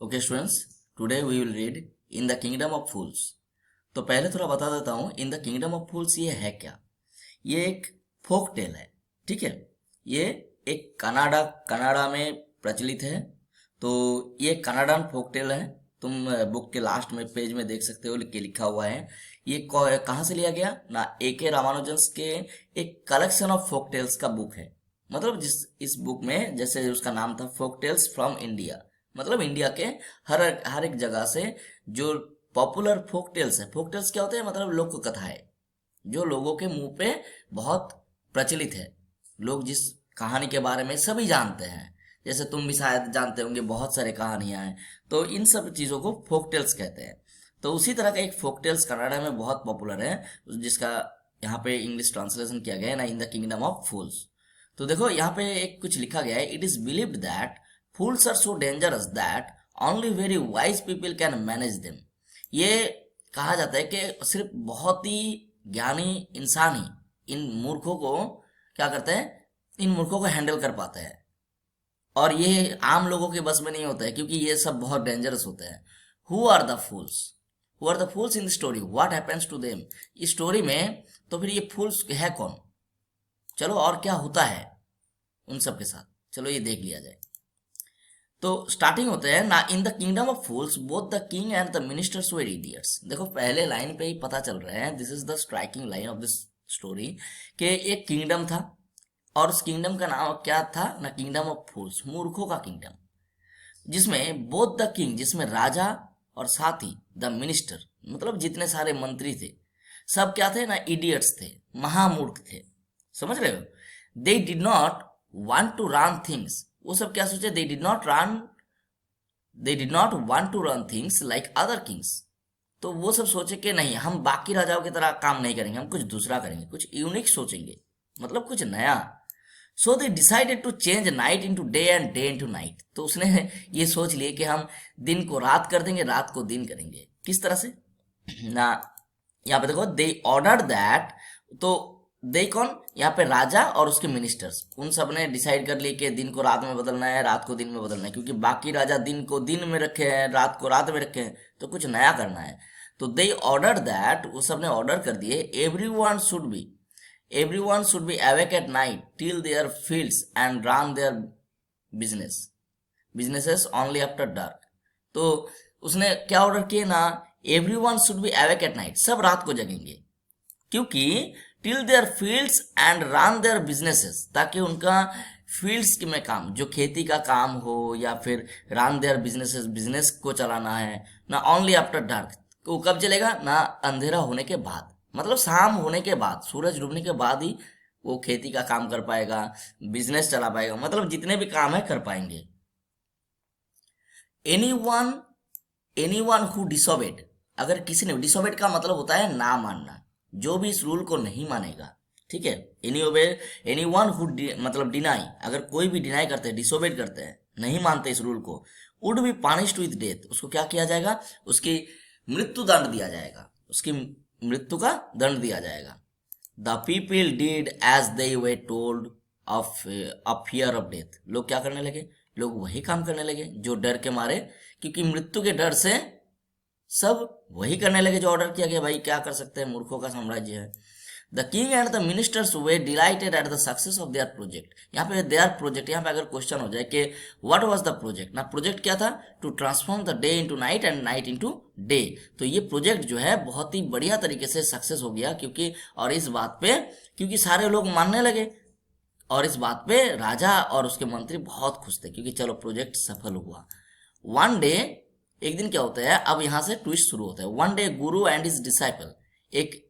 Okay students, today we will read in the kingdom of fools. तो पहले थोड़ा बता देता हूँ in the kingdom of fools ये है क्या। ये एक फोक टेल है, ठीक है। ये एक कनाडा कनाडा में प्रचलित है। तो ये कनाडान फोक टेल है। तुम बुक के लास्ट में पेज में देख सकते हो, लिख के लिखा हुआ है। ये कहाँ से लिया गया ना, ए रामानुजन के एक कलेक्शन ऑफ फोक टेल्स का बुक है। मतलब जिस इस बुक में जैसे उसका नाम था फोक टेल्स फ्रॉम इंडिया, मतलब इंडिया के हर हर एक जगह से जो पॉपुलर फोक टेल्स है। फोक टेल्स क्या होते हैं, मतलब लोक कथाएं जो लोगों के मुंह पे बहुत प्रचलित है। लोग जिस कहानी के बारे में सभी जानते हैं, जैसे तुम भी शायद जानते होंगे, बहुत सारे कहानियां हैं। तो इन सब चीजों को फोक टेल्स कहते हैं। तो उसी तरह का एक फोक टेल्स कनाडा में बहुत पॉपुलर है, जिसका यहाँ पे इंग्लिश ट्रांसलेशन किया गया है ना, इन द किंगडम ऑफ फूल्स। तो देखो यहाँ पे एक कुछ लिखा गया है, it is believed that fools are so dangerous that only very wise people can manage them। ये कहा जाता है कि सिर्फ बहुत ही ज्ञानी इंसान ही इन मूर्खों को क्या करते हैं, इन मूर्खों को हैंडल कर पाते हैं। और ये आम लोगों के बस में नहीं होता है, क्योंकि ये सब बहुत डेंजरस होते हैं। Who are the fools, who are the fools in the story, what happens to them. इस स्टोरी में तो फिर ये फूल्स है कौन, चलो और क्या होता है उन सब के साथ, चलो ये देख लिया जाए। तो स्टार्टिंग होते हैं ना, इन the kingdom of fools both the king and the ministers were idiots. देखो पहले लाइन पे ही पता चल रहा है, this is the striking line of this story, कि एक किंगडम था और उस किंगडम का नाम क्या था ना, किंगडम ऑफ फूल्स, मूर्खों का किंगडम। जिसमें बोथ द किंग, जिसमें राजा और साथ ही द मिनिस्टर, मतलब जितने सारे मंत्री थे सब क्या थे ना, इडियट्स थे, महामूर्ख थे। समझ रहे हो। They did not want to run things, वो सब क्या सोचे, they did not want to run things like other kings. तो वो सब सोचे कि नहीं, हम बाकी राजाओं की तरह काम नहीं करेंगे, हम कुछ दूसरा करेंगे, कुछ यूनिक सोचेंगे, मतलब कुछ नया। So they decided to change night into day and day into night. तो उसने ये सोच लिए कि हम दिन को रात कर देंगे, रात को दिन करेंगे। किस तरह से ना, यहाँ पे देखो, दे ऑर्डर दैट। तो दे कौन, यहाँ पे राजा और उसके मिनिस्टर्स, उन सब ने डिसाइड कर लिया कि दिन को रात में बदलना है, रात को दिन में बदलना है, क्योंकि बाकी राजा दिन को दिन में रखे हैं, रात को रात में रखे हैं, तो कुछ नया करना है। तो दे ऑर्डर दैट, वो सब ने ऑर्डर कर दिए, every one should be awake at night till there fields and run their businesses only after dark. तो उसने क्या ऑर्डर किए ना, every one should be awake at night, सब रात को जगेंगे, क्योंकि till there fields and run their businesses, ताकि उनका फील्ड्स में काम, जो खेती का काम हो, या फिर रन देयर बिजनेसेस, बिजनेस को चलाना है ना, ओनली आफ्टर डार्क। वो कब चलेगा ना, अंधेरा होने के बाद, मतलब शाम होने के बाद, सूरज डूबने के बाद ही वो खेती का काम कर पाएगा, बिजनेस चला पाएगा, मतलब जितने भी काम है कर पाएंगे। एनी वन हु डिसोबेड, अगर किसी ने, डिसोबेड का मतलब होता है ना मानना, जो भी इस रूल को नहीं मानेगा, ठीक है। एनी वन हु मतलब डिनाई, अगर कोई भी डिनाई करते हैं, डिसोबेड करते हैं, नहीं मानते इस रूल को, would be punished with death, उसको क्या किया जाएगा, उसकी मृत्यु दंड दिया जाएगा, उसकी मृत्यु का दंड दिया जाएगा। The people did as they were told of fear of death. लोग क्या करने लगे, लोग वही काम करने लगे जो डर के मारे, क्योंकि मृत्यु के डर से सब वही करने लगे जो ऑर्डर किया गया। भाई क्या कर सकते हैं, मूर्खों का साम्राज्य है। The king and the ministers way dilated at the success of their project. यहाँ पे देयर प्रोजेक्ट, यहाँ पे अगर क्वेश्चन हो जाए कि व्हाट वाज द प्रोजेक्ट ना, प्रोजेक्ट क्या था, to transform the day into night and night into day. तो ये प्रोजेक्ट जो है बहुत ही बढ़िया तरीके से सक्सेस हो गया, क्योंकि और इस बात पे, क्योंकि सारे लोग मानने लगे, और इस बात पे राजा और उसके मंत्री बहुत खुश थे, क्योंकि चलो प्रोजेक्ट सफल हुआ। वन डे, एक दिन क्या होता है, अब यहां से ट्विस्ट शुरू होता है। One day Guru and his disciple, एक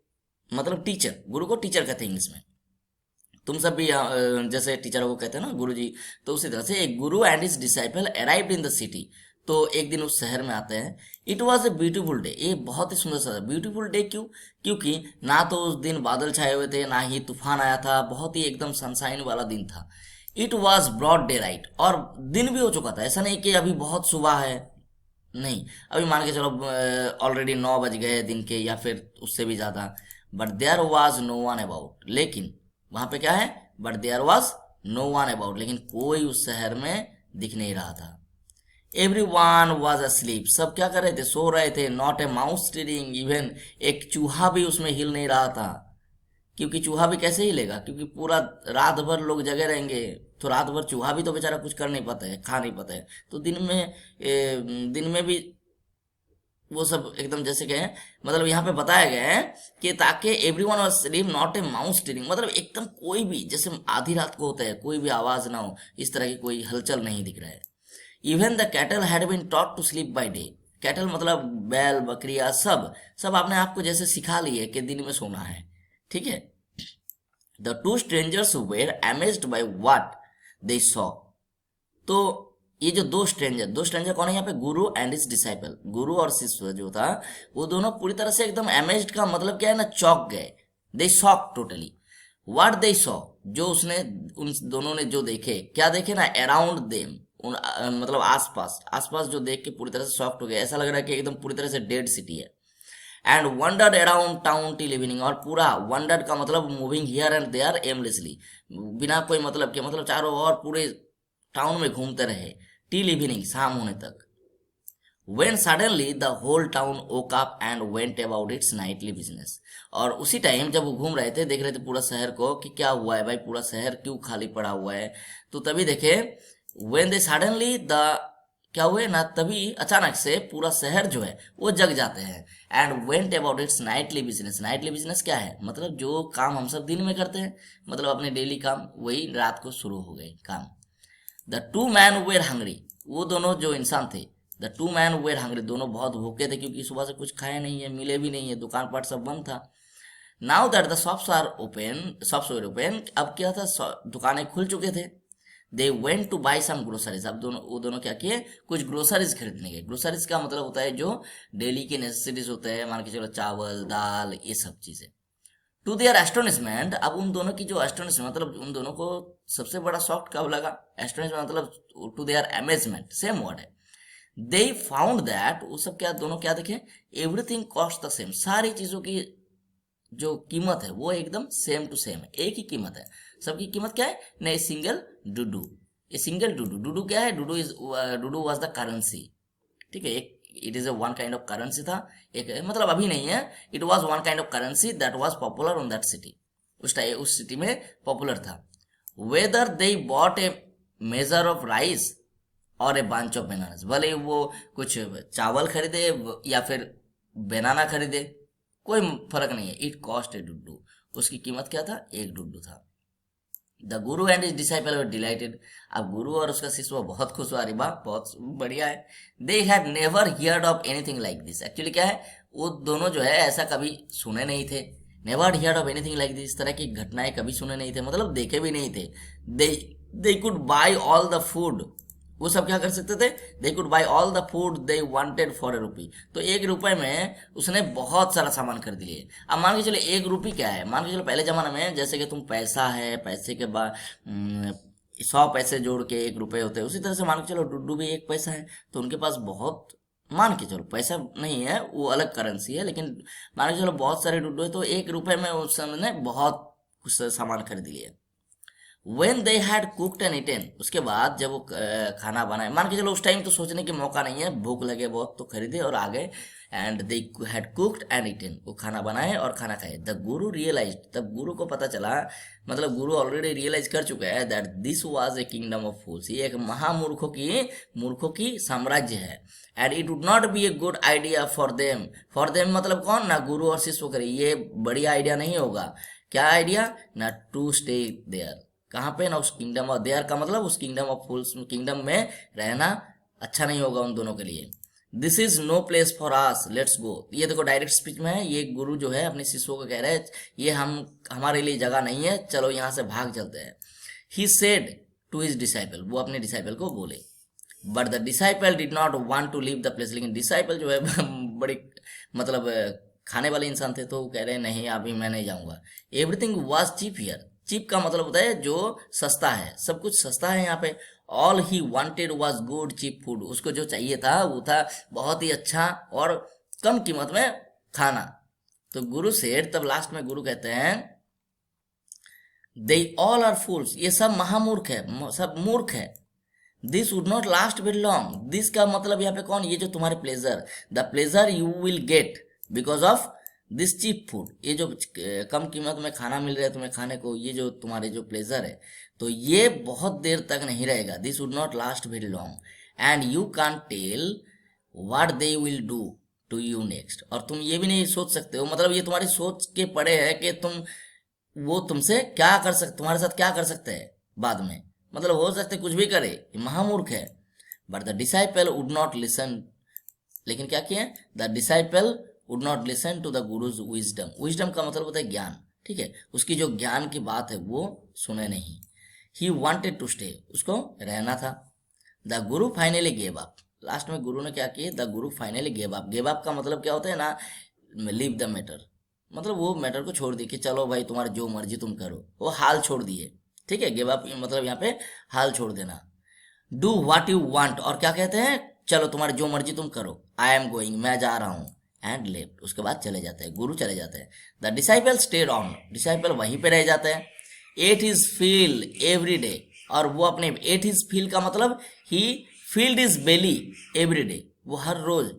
मतलब टीचर, गुरु को टीचर कहते हैं इंग्लिश में, तुम सब भी जैसे टीचरों को कहते हैं ना गुरु जी, तो उसी तरह से एक गुरु and his disciple arrived in the city. तो एक दिन उस शहर में आते हैं। It was a beautiful day, ये बहुत ही सुंदर सा ब्यूटीफुल डे। क्यों, क्योंकि ना तो उस दिन बादल छाए हुए थे, ना ही तूफान आया था, बहुत ही एकदम सनशाइन वाला दिन था। It was broad day light, और दिन भी हो चुका था, ऐसा नहीं कि अभी बहुत सुबह है, नहीं, अभी मान के चलो ऑलरेडी 9 बज गए दिन के, या फिर उससे भी ज्यादा। But there was no one about, लेकिन वहां पे क्या है, but there was no one about, लेकिन कोई उस शहर में दिख नहीं रहा था। एवरीवन वाज asleep, सब क्या कर रहे थे, सो रहे थे। Not a mouse stirring, even एक चूहा भी उसमें हिल नहीं रहा था। क्योंकि चूहा भी कैसे हिलेगा, क्योंकि पूरा रात भर लोग जगे रहेंगे, तो रात भर चूहा भी तो बेचारा कुछ कर नहीं पाता है, खा नहीं पाता है। तो दिन में भी वो सब एकदम जैसे कहें, मतलब यहाँ पे बताया गया है कि ताकि everyone was sleep not a mouse stirring, मतलब एकदम कोई भी, जैसे आधी रात को होता है, कोई भी आवाज ना हो, इस तरह की कोई हलचल नहीं दिख रहा है। Even the cattle had been taught to sleep by day, cattle मतलब बैल बकरियां, सब सब अपने आप को जैसे सिखा ली है कि दिन में सोना है। ठीक है। The two strangers were amazed by what they saw, तो ये जो दो स्ट्रेंजर कौन है यहाँ पे, गुरु एंड हिज डिसाइपल, गुरु और शिष्य जो था, वो दोनों पूरी तरह से एकदम अमेज्ड का मतलब क्या है ना, चौंक गए। They shock totally. What they saw, जो उसने उन दोनों ने जो देखे, क्या देखे ना, अराउंड देम, मतलब आसपास आसपास जो देख के पूरी तरह से शॉक्ड हो गए, ऐसा लग रहा है कि एकदम पूरी तरह से डेड सिटी है। And wandered around town till evening, और पूरा वंडर्ड का मतलब moving here and there aimlessly, बिना कोई मतलब के, मतलब चारों ओर पूरे टाउन में घूमते रहे टिल इवनिंग, शाम होने तक। When suddenly the whole town woke up and went about its nightly business, और उसी टाइम जब वो घूम रहे थे, देख रहे थे पूरा शहर को कि क्या हुआ है भाई, पूरा शहर क्यों खाली पड़ा हुआ है, तो तभी देखे when they suddenly the, क्या हुए ना, तभी अचानक से पूरा शहर जो है वो जग जाते हैं। And went about it's Knightley business, Knightley business क्या है, मतलब जो काम हम सब दिन में करते हैं, मतलब अपने डेली काम, वही रात को शुरू हो गए काम। The two man were hungry, वो दोनों जो इंसान थे, the two man were hungry, दोनों बहुत भूखे थे, क्योंकि सुबह से कुछ खाए नहीं है, मिले भी नहीं है, दुकान पाट सब बंद था। Now that the shops are open, shops were open, अब क्या था, दुकानें खुल चुके थे। They went to buy some groceries, अब वो दोनों क्या किए, कुछ ग्रोसरीज खरीदने गए। ग्रोसरीज का मतलब होता है जो डेली की नेसेसिटीज होते हैं, मान के चलो चावल दाल ये सब चीजें। टू देयर एस्टोनिशमेंट, अब उन दोनों की जो एस्टोनिशमेंट, मतलब उन दोनों को सबसे बड़ा शॉक कब लगा, एस्टोनिशमेंट मतलब to their amazement, same word है। दे फाउंड दैट, वो सब क्या, दोनों क्या देखे, एवरीथिंग कॉस्ट द सेम, सारी चीजों की जो कीमत है वो एकदम सेम टू सेम है, एक ही कीमत है। सबकी कीमत क्या है, नहीं सिंगल डुडू, ये सिंगल डुडू, डुडू क्या है, डुडू वाज द करेंसी। ठीक है, एक it is a one kind of currency था, एक मतलब अभी नहीं है, it was one kind of currency that was popular on that city, उस सिटी में पॉपुलर था। Whether they bought A measure of rice और ए बंच ऑफ बनानास, भले वो कुछ चावल खरीदे या फिर बनाना खरीदे, कोई फर्क नहीं है, इट कॉस्ट ए डुडू, उसकी कीमत क्या था, एक डुडू था। The Guru and his disciple were dilated, अब गुरु और उसका शिष्य बहुत खुश हुआ, अरे वाह बहुत बढ़िया है। They had never heard of anything like this, actually क्या है, वो दोनों जो है ऐसा कभी सुने नहीं थे। Never heard of anything like this, इस तरह की घटनाएं कभी सुने नहीं थे, मतलब देखे भी नहीं थे। They they could buy all the food, वो सब क्या कर सकते थे, they could buy all the food they wanted for a rupee, तो एक रुपए में उसने बहुत सारा सामान खरीद लिए। अब मान के चलो एक रुपी क्या है, मान के चलो पहले जमाने में जैसे कि तुम पैसा है, पैसे के बाद 100 पैसे जोड़ के एक रुपए होते हैं, उसी तरह से मान के चलो डुड्डू भी एक पैसा है, तो उनके पास बहुत, मान के चलो पैसा नहीं है, वो अलग करेंसी है, लेकिन मान के चलो बहुत सारे डुड्डू है, तो एक रुपए में उस समय ने बहुत कुछ सामान खरीद लिए। When they had cooked and eaten, उसके बाद जब वो खाना बनाए, मान के चलो उस टाइम तो सोचने की मौका नहीं है, भूख लगे बहुत तो खरीदे और आ गए। And they had cooked and eaten, वो खाना बनाए और खाना खाए। द गुरु रियलाइज, तब गुरु को पता चला, मतलब गुरु ऑलरेडी रियलाइज कर चुका है that this was a kingdom of fools, ये एक मूर्खों की साम्राज्य है। And it would not be a good idea for them मतलब कौन ना, गुरु और शिष्य करे, ये बढ़िया आइडिया नहीं होगा, क्या आइडिया ना, टू स्टे देयर, कहाँ पे ना, उस किंगडम ऑफ देयर का मतलब उस किंगडम ऑफ फूल्स किंगडम में रहना अच्छा नहीं होगा उन दोनों के लिए। This is no place for us, let's go, ये देखो डायरेक्ट स्पीच में है, ये गुरु जो है अपने शिष्यों को कह रहे हैं, ये हमारे लिए जगह नहीं है, चलो यहाँ से भाग चलते हैं। He said to his disciple, वो अपने डिसाइपल को बोले। But the disciple did not want to leave the place, लेकिन डिसाइपल जो है बड़ी मतलब खाने वाले इंसान थे, तो वो कह रहे हैं नहीं अभी मैं नहीं जाऊंगा। Everything was cheap here, cheap का मतलब होता है जो सस्ता है, सब कुछ सस्ता है यहाँ पे। All he wanted was good cheap food, उसको जो चाहिए था वो था बहुत ही अच्छा और कम कीमत में खाना। तो गुरु सेठ, तब लास्ट में गुरु कहते हैं दे ऑल आर फूल्स, ये सब महामूर्ख है, सब मूर्ख है। This would not last very long. This का मतलब यहाँ पे कौन, ये जो तुम्हारे pleasure, the pleasure you will get because of this cheap food, ये जो कम कीमत में खाना मिल रहा है तुम्हें खाने को, ये जो तुम्हारे जो प्लेजर है, तो ये बहुत देर तक नहीं रहेगा। This would not last very long and you can't tell what they will do to you next. और तुम ये भी नहीं सोच सकते हो, मतलब ये तुम्हारी सोच के पड़े है कि तुम वो तुमसे क्या कर सकते, तुम्हारे साथ क्या कर सकते हैं बाद में, मतलब हो सकते कुछ भी करे, ये महामूर्ख है। But the disciple would not listen, लेकिन क्या किए, the disciple would not listen to the guru's wisdom. Wisdom का मतलब होता है ज्ञान, ठीक है, उसकी जो ज्ञान की बात है वो सुने नहीं। ही वॉन्टेड टू स्टे, उसको रहना था। The Guru finally gave up, last में गुरु ने क्या किया, the Guru finally gave up. Gave up का मतलब क्या होता है ना, लीव द मैटर, मतलब वो मैटर को छोड़ दिए कि चलो भाई तुम्हारी जो मर्जी तुम करो, वो हाल छोड़ दिए, ठीक है। गिव अप मतलब यहाँ पे हाल छोड़ देना। डू व्हाट यू वांट, और क्या कहते हैं, चलो तुम्हारी जो मर्जी तुम करो, आई एम गोइंग, मैं जा रहा हूँ, एंड लेफ्ट, उसके बाद चले जाते हैं, गुरु चले जाते हैं। The disciple stayed on, disciple वहीं पे रह जाते हैं। Ate his fill every day, और वो अपने, एट हिज फील का मतलब ही filled is belly every day, वो हर रोज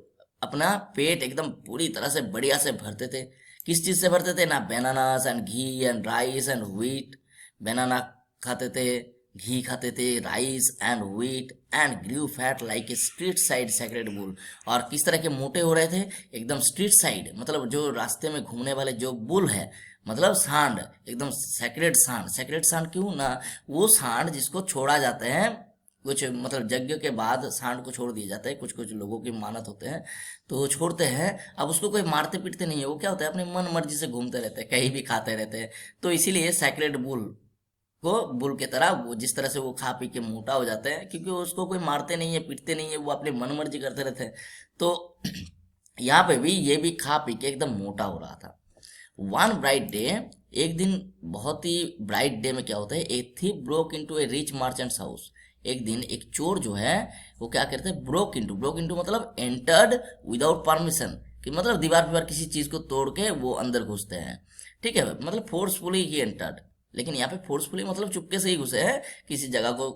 अपना पेट एकदम पूरी तरह से बढ़िया से भरते थे। किस चीज से भरते थे ना, bananas and ghee and rice and wheat, banana खाते थे, घी खाते थे, rice and wheat, and grew fat like a street side sacred bull. और किस तरह के मोटे हो रहे थे, एकदम स्ट्रीट साइड, मतलब जो रास्ते में घूमने वाले जो बुल है, मतलब सांड, एकदम सेक्रेड सांड। सेक्रेड सांड क्यों ना, वो सांड जिसको छोड़ा जाता है, कुछ मतलब यज्ञ के बाद सांड को छोड़ दिया जाता है, कुछ कुछ लोगों की मानत होते हैं तो वो छोड़ते हैं। अब उसको कोई मारते पीटते नहीं है, वो क्या होता है अपने मन मर्जी से घूमते रहते हैं, कहीं भी खाते रहते हैं। तो इसीलिए सैक्रेड बुल को बुल की तरह, वो जिस तरह से वो खा पी के मोटा हो जाते हैं, क्योंकि उसको कोई मारते नहीं है पीटते नहीं है, वो अपनी मन मर्जी करते रहते हैं। तो यहाँ पे भी ये भी खा पी के एकदम मोटा हो रहा था। वन ब्राइट डे, एक दिन बहुत ही ब्राइट डे में क्या होता है, a thief broke into A rich merchants house. एक दिन एक चोर जो है वो क्या करते हैं, ब्रोक इनटू मतलब एंटर्ड विदाउट परमिशन, कि मतलब दीवार दीवार किसी चीज को तोड़ के वो अंदर घुसते हैं, ठीक है, मतलब फोर्सफुली ही एंटर्ड। लेकिन यहाँ पे फोर्सफुली मतलब चुपके से ही घुसे हैं किसी जगह को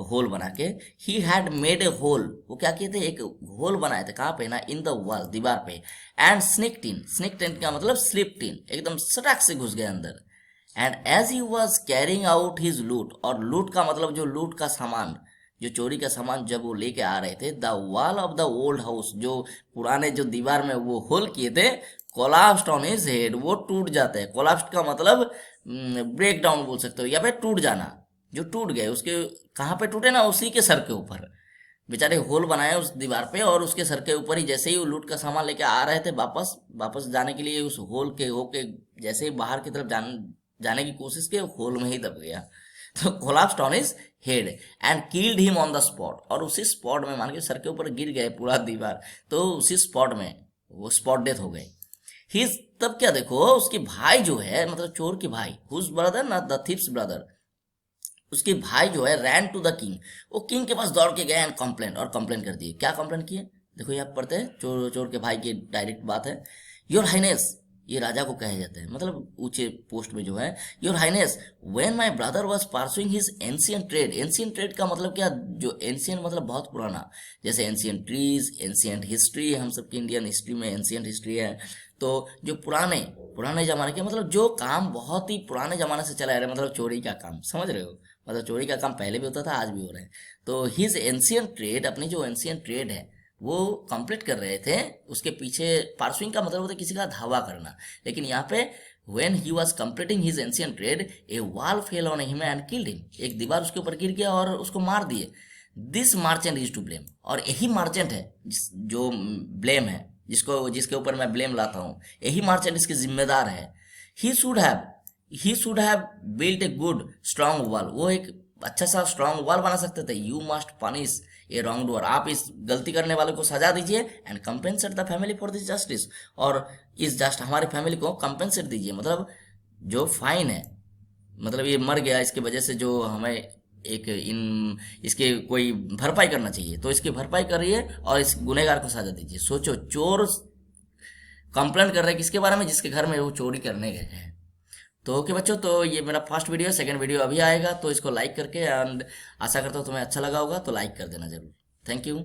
होल बना के। He had made a hole, वो क्या किए थे, एक होल बनाए थे, कहाँ पे ना, इन द वॉल, दीवार पे। एंड स्निक्ड इन, स्निक्ड इन का मतलब स्लिप्ड इन, एकदम सटाक से घुस गए अंदर। And as he was carrying out his loot, और लूट का मतलब जो लूट का सामान, जो चोरी का सामान जब वो लेके आ रहे थे, the wall of the old house, जो पुराने जो दीवार में वो होल किए थे, कोलाप्स्ड ऑन हिज हेड, वो टूट जाते हैं। कोलाप्स्ड का मतलब ब्रेक डाउन बोल सकते हो, या फिर टूट जाना, जो टूट गए, उसके कहाँ पे टूटे ना, उसी के सर के ऊपर। बेचारे होल बनाए उस दीवार पे, और उसके सर के ऊपर ही जैसे ही वो लूट का सामान लेके आ रहे थे, वापस वापस जाने के लिए, उस होल के होके जैसे ही बाहर की तरफ जाने की कोशिश की, होल में ही दब गया। तो collapsed on his head and killed him on the spot, और उसी स्पॉट में, मान के सर के ऊपर गिर गए पूरा दीवार, तो उसी स्पॉट में वो स्पॉट डेथ हो गई। ही, तब क्या देखो, उसके भाई जो है, मतलब चोर के भाई, हुज ब्रदर ना, द थीफ्स ब्रदर, उसके भाई जो है रैन टू द किंग, वो किंग के पास दौड़ के गए एंड कंप्लेन, और कंप्लेन कर दिए। क्या कंप्लेन किए, देखो यहाँ पढ़ते हैं, चोर चोर के भाई की डायरेक्ट बात है। योर हाइनेस, ये राजा को कहे जाते हैं, मतलब ऊंचे पोस्ट में जो है, your highness, when my brother was pursuing his ancient trade. Ancient trade का मतलब क्या, जो एंशियंट मतलब बहुत पुराना, जैसे एंशियंट ट्रीज, एंशियंट हिस्ट्री, हम सबकी इंडियन हिस्ट्री में एंशियंट हिस्ट्री है। तो जो पुराने पुराने जमाने के, मतलब जो काम बहुत ही पुराने जमाने से चला आ रहा है, मतलब चोरी का काम, समझ रहे हो, मतलब चोरी का काम पहले भी होता था, आज भी हो रहा है। तो हिज एंशियंट ट्रेड, अपनी जो एंशियंट ट्रेड है वो कंप्लीट कर रहे थे, उसके पीछे पार्सुइंग का मतलब होता है किसी का धावा करना। लेकिन यहाँ पे when he was completing his ancient trade, a wall fell on him and killed him, एक दीवार उसके ऊपर गिर गया और उसको मार दिए। This merchant is to blame, और यही मार्चेंट है जो ब्लेम है, जिसके ऊपर मैं ब्लेम लाता हूँ, यही मार्चेंट इसके जिम्मेदार है। He should have built a good strong wall, वो एक अच्छा सा स्ट्रांग वॉल बना सकते थे। You must punish A wrong doer, आप इस गलती करने वाले को सजा दीजिए, and compensate the family for this justice, और इस जस्ट हमारी फैमिली को कंपेंसेट दीजिए, मतलब जो फाइन है, मतलब ये मर गया इसकी वजह से, जो हमें एक इसके कोई भरपाई करना चाहिए, तो इसकी भरपाई करिए और इस गुनहगार को सजा दीजिए। सोचो, चोर कंप्लेंट कर रहे हैं किसके बारे में, जिसके घर में वो चोरी करने गए हैं। तो ओके बच्चों, तो ये मेरा फर्स्ट वीडियो है, सेकंड वीडियो अभी आएगा, तो इसको लाइक करके एंड आशा करता हूँ तुम्हें अच्छा लगा होगा, तो लाइक कर देना जरूर। Thank you.